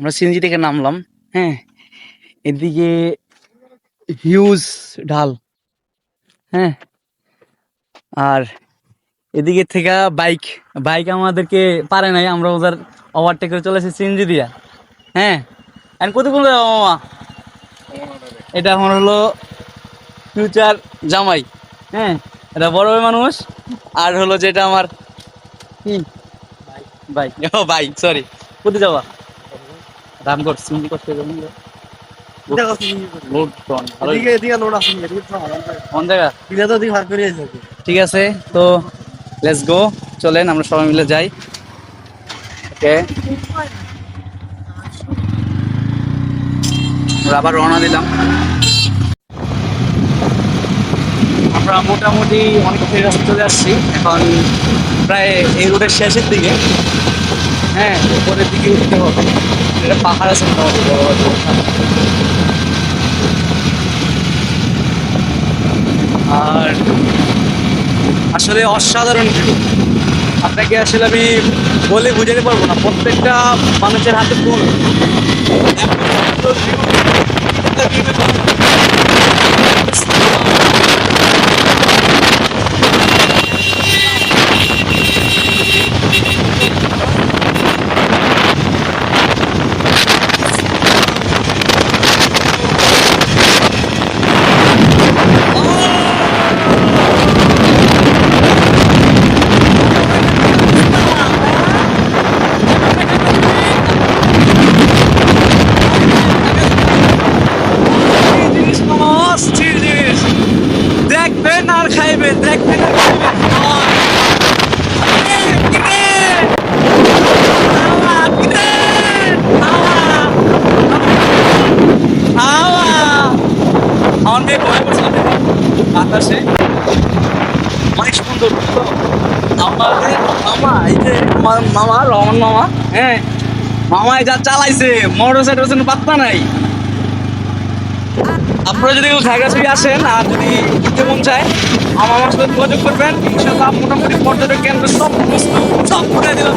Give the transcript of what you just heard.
আমরা সিএনজি থেকে নামলাম। হ্যাঁ, এদিকে হিউজ ঢাল। হ্যাঁ, আর এদিকে থেকে বাইক বাইক আমাদেরকে পারে নাই, আমরা ওদের ওভারটেক করে চলেছি সিএনজি দিয়া। হ্যাঁ, এখন কতক্ষণ যাবো মামা? এটা আমার হলো ফিউচার জামাই। হ্যাঁ, এটা বড় ভাই মানুষ। আর হলো যেটা আমার কি বাইক, ও বাইক, সরি। কোথায় যাবা? রামগড় সিএনজি করতে যাবো। লোড কম, ভালোই। কোন জায়গা? ঠিক আছে, তো লেটস গো, চলেন আমরা সবাই মিলে যাই। ওকে, আমরা আবার রওনা দিলাম। আমরা মোটামুটি অনেক রাস্তা চলে আসছি এখন, প্রায় এই রোডের শেষের দিকে। হ্যাঁ, উপরের দিকে উঠতে হবে। এটা পাহাড় আছে মোটামুটি বড় বড়। আর আসলে অসাধারণ ভিউ। আপনাকে আসলে আমি বলে বুঝাতে পারবো না, প্রত্যেকটা মানুষের হাতে ফোন। অস্থির জিনিস, দেখবেন আর খাইবেন, দেখবেন আর আকাশে অনেক সুন্দর। আমাদের মামা, এই যে আমার মামা রহমান মামা, হ্যাঁ, মামাই যা চালাইছে, মোটর সাইকেল পাত্তা নাই। আপনারা যদি কেউ খাগড়াছড়ি আসেন আর যদি ঘুরতে মন চায়, আমার সাথে যোগাযোগ করবেন। ইনশাআল্লাহ মোটামুটি পর্যটক কেন্দ্র সব ঘুরে দিলাম।